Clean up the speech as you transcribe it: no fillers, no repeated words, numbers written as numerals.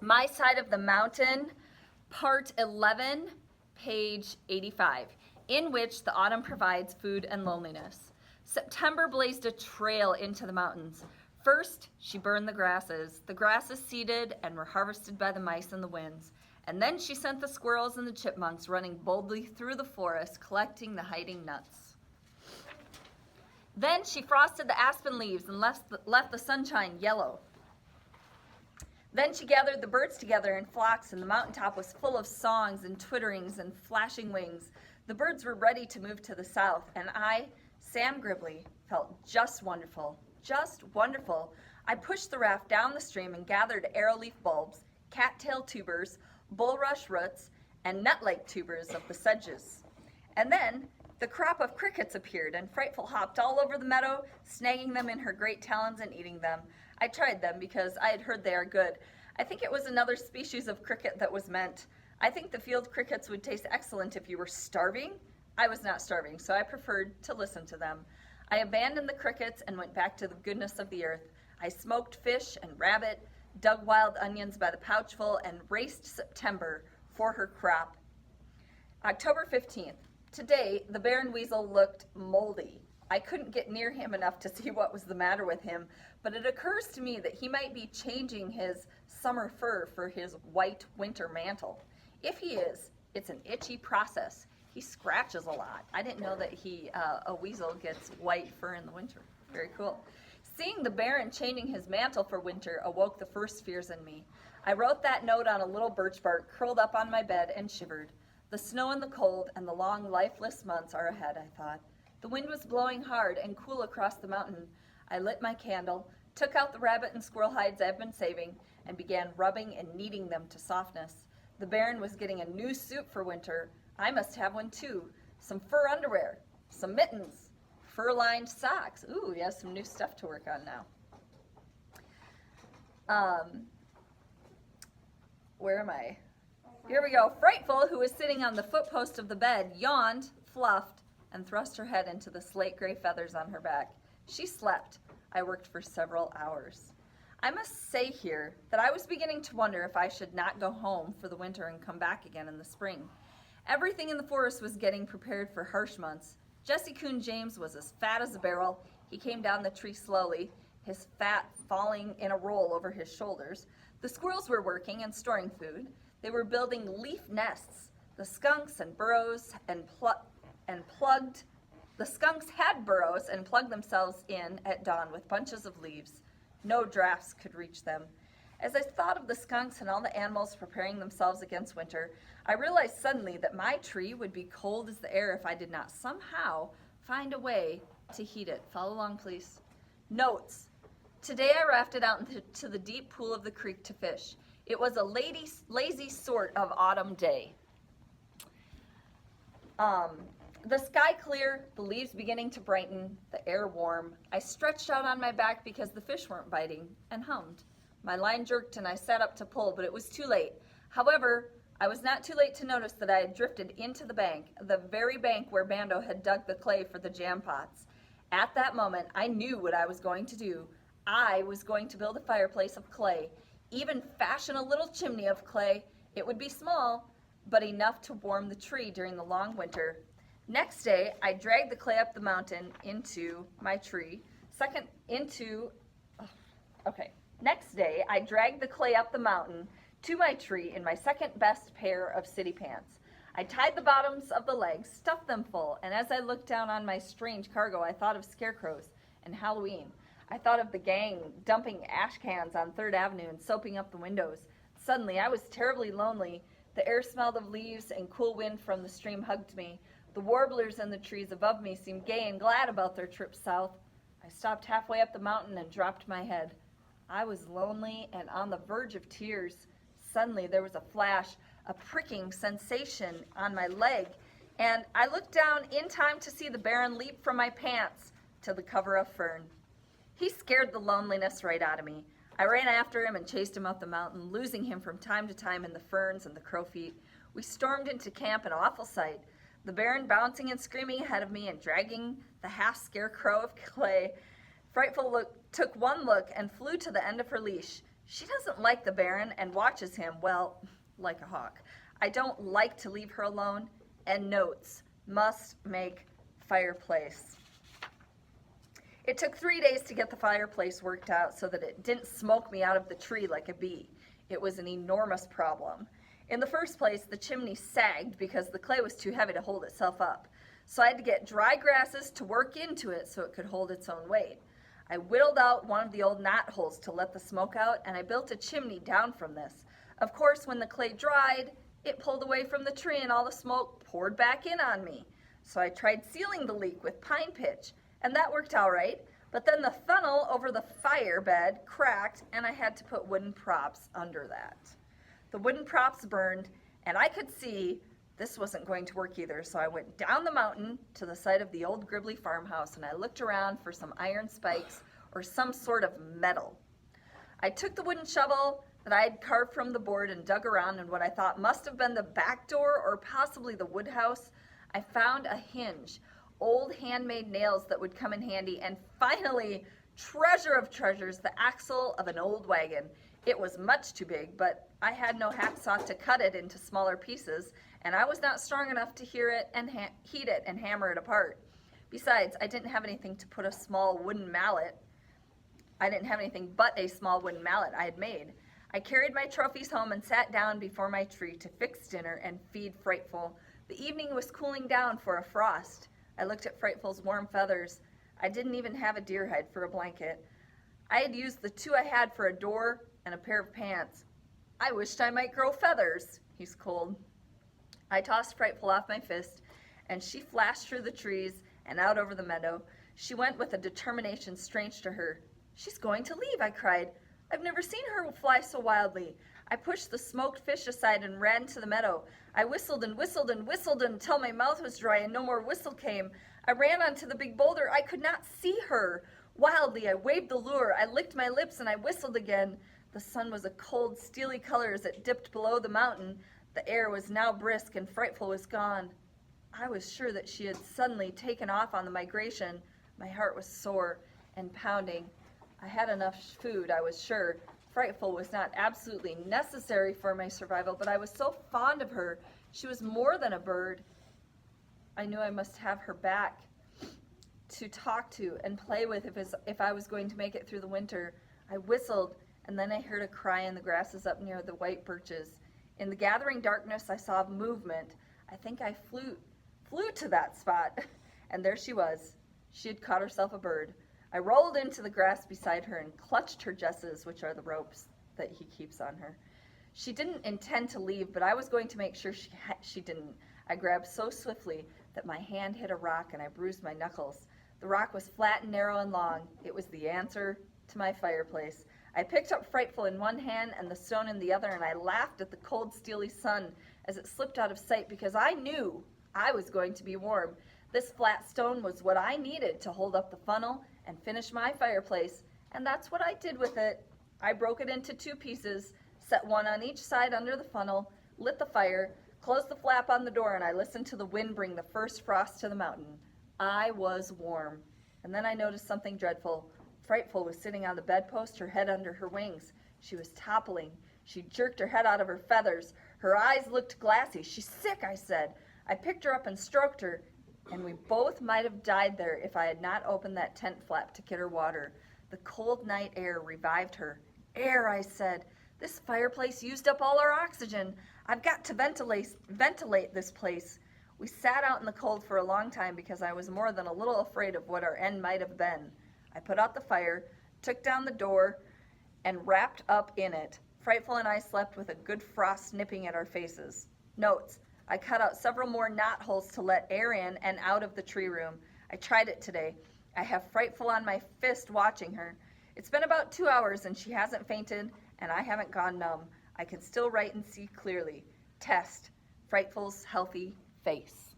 My Side of the Mountain, Part 11, page 85, in which the autumn provides food and loneliness. September blazed a trail into the mountains. First, she burned the grasses. The grasses seeded and were harvested by the mice and the winds. And then she sent the squirrels and the chipmunks running boldly through the forest, collecting the hiding nuts. Then she frosted the aspen leaves and left the sunshine yellow. Then she gathered the birds together in flocks, and the mountaintop was full of songs and twitterings and flashing wings. The birds were ready to move to the south, and I, Sam Gribley, felt just wonderful, just wonderful. I pushed the raft down the stream and gathered arrowleaf bulbs, cattail tubers, bulrush roots, and nutlike tubers of the sedges. And then the crop of crickets appeared, and Frightful hopped all over the meadow, snagging them in her great talons and eating them. I tried them because I had heard they are good. I think it was another species of cricket that was meant. I think the field crickets would taste excellent if you were starving. I was not starving, so I preferred to listen to them. I abandoned the crickets and went back to the goodness of the earth. I smoked fish and rabbit, dug wild onions by the pouchful, and raced September for her crop. October 15th. Today, the Baron Weasel looked moldy. I couldn't get near him enough to see what was the matter with him, but it occurs to me that he might be changing his summer fur for his white winter mantle. If he is, it's an itchy process. He scratches a lot. I didn't know that a weasel gets white fur in the winter. Very cool. Seeing the Baron changing his mantle for winter awoke the first fears in me. I wrote that note on a little birch bark, curled up on my bed, and shivered. The snow and the cold and the long, lifeless months are ahead, I thought. The wind was blowing hard and cool across the mountain. I lit my candle, took out the rabbit and squirrel hides I've been saving, and began rubbing and kneading them to softness. The Baron was getting a new suit for winter. I must have one too. Some fur underwear, some mittens, fur-lined socks. Ooh, he has some new stuff to work on now. Where am I? Here we go. Frightful, who was sitting on the footpost of the bed, yawned, fluffed, and thrust her head into the slate gray feathers on her back. She slept. I worked for several hours. I must say here that I was beginning to wonder if I should not go home for the winter and come back again in the spring. Everything in the forest was getting prepared for harsh months. Jesse Coon James was as fat as a barrel. He came down the tree slowly, his fat falling in a roll over his shoulders. The squirrels were working and storing food. They were building leaf nests. The skunks had burrows and plugged themselves in at dawn with bunches of leaves. No drafts could reach them. As I thought of the skunks and all the animals preparing themselves against winter, I realized suddenly that my tree would be cold as the air if I did not somehow find a way to heat it. Follow along, please. Notes. Today I rafted out into the deep pool of the creek to fish. It was a lazy sort of autumn day. The sky clear, the leaves beginning to brighten, the air warm. I stretched out on my back because the fish weren't biting, and hummed. My line jerked and I sat up to pull, but it was too late. However, I was not too late to notice that I had drifted into the bank, the very bank where Bando had dug the clay for the jam pots. At that moment, I knew what I was going to do. I was going to build a fireplace of clay, even fashion a little chimney of clay. It would be small, but enough to warm the tree during the long winter. Next day, I dragged the clay up the mountain into my tree. Next day, I dragged the clay up the mountain to my tree in my second best pair of city pants. I tied the bottoms of the legs, stuffed them full, and as I looked down on my strange cargo, I thought of scarecrows and Halloween. I thought of the gang dumping ash cans on 3rd Avenue and soaping up the windows. Suddenly, I was terribly lonely. The air smelled of leaves and cool wind from the stream hugged me. The warblers in the trees above me seemed gay and glad about their trip south. I stopped halfway up the mountain and dropped my head. I was lonely and on the verge of tears. Suddenly there was a flash, a pricking sensation on my leg, and I looked down in time to see the Baron leap from my pants to the cover of fern. He scared the loneliness right out of me. I ran after him and chased him up the mountain, losing him from time to time in the ferns and the crow feet. We stormed into camp, an awful sight. The Baron bouncing and screaming ahead of me and dragging the half-scarecrow of clay. Frightful took one look and flew to the end of her leash. She doesn't like the Baron and watches him, well, like a hawk. I don't like to leave her alone. And notes, must make fireplace. It took 3 days to get the fireplace worked out so that it didn't smoke me out of the tree like a bee. It was an enormous problem. In the first place, the chimney sagged because the clay was too heavy to hold itself up. So I had to get dry grasses to work into it so it could hold its own weight. I whittled out one of the old knot holes to let the smoke out, and I built a chimney down from this. Of course, when the clay dried, it pulled away from the tree and all the smoke poured back in on me. So I tried sealing the leak with pine pitch, and that worked all right. But then the funnel over the fire bed cracked, and I had to put wooden props under that. The wooden props burned, and I could see this wasn't going to work either, so I went down the mountain to the site of the old Gribbly farmhouse, and I looked around for some iron spikes or some sort of metal. I took the wooden shovel that I had carved from the board and dug around in what I thought must have been the back door or possibly the wood house. I found a hinge, old handmade nails that would come in handy, and finally, treasure of treasures, the axle of an old wagon. It was much too big, but I had no hacksaw to cut it into smaller pieces, and I was not strong enough to heat it and hammer it apart. Besides, I didn't have anything to put a small wooden mallet. I didn't have anything but a small wooden mallet I had made. I carried my trophies home and sat down before my tree to fix dinner and feed Frightful. The evening was cooling down for a frost. I looked at Frightful's warm feathers. I didn't even have a deer hide for a blanket. I had used the two I had for a door and a pair of pants. I wished I might grow feathers. He's cold. I tossed Frightful off my fist, and she flashed through the trees and out over the meadow. She went with a determination strange to her. She's going to leave, I cried. I've never seen her fly so wildly. I pushed the smoked fish aside and ran to the meadow. I whistled and whistled and whistled until my mouth was dry and no more whistle came. I ran onto the big boulder. I could not see her. Wildly, I waved the lure. I licked my lips and I whistled again. The sun was a cold, steely color as it dipped below the mountain. The air was now brisk and Frightful was gone. I was sure that she had suddenly taken off on the migration. My heart was sore and pounding. I had enough food, I was sure. Frightful was not absolutely necessary for my survival, but I was so fond of her. She was more than a bird. I knew I must have her back to talk to and play with if I was going to make it through the winter. I whistled, and then I heard a cry in the grasses up near the white birches. In the gathering darkness, I saw movement. I think I flew to that spot, and there she was. She had caught herself a bird. I rolled into the grass beside her and clutched her jesses, which are the ropes that he keeps on her. She didn't intend to leave, but I was going to make sure she didn't. I grabbed so swiftly that my hand hit a rock and I bruised my knuckles. The rock was flat and narrow and long. It was the answer to my fireplace. I picked up Frightful in one hand and the stone in the other, and I laughed at the cold, steely sun as it slipped out of sight because I knew I was going to be warm. This flat stone was what I needed to hold up the funnel and finish my fireplace, and that's what I did with it. I broke it into two pieces, set one on each side under the funnel, lit the fire, closed the flap on the door, and I listened to the wind bring the first frost to the mountain. I was warm. And then I noticed something dreadful. Frightful was sitting on the bedpost, her head under her wings. She was toppling. She jerked her head out of her feathers. Her eyes looked glassy. She's sick, I said. I picked her up and stroked her, and we both might have died there if I had not opened that tent flap to get her water. The cold night air revived her. Air, I said. This fireplace used up all our oxygen. I've got to ventilate this place. We sat out in the cold for a long time because I was more than a little afraid of what our end might have been. I put out the fire, took down the door, and wrapped up in it. Frightful and I slept with a good frost nipping at our faces. Notes: I cut out several more knot holes to let air in and out of the tree room. I tried it today. I have Frightful on my fist watching her. It's been about 2 hours and she hasn't fainted and I haven't gone numb. I can still write and see clearly. Test: Frightful's healthy face.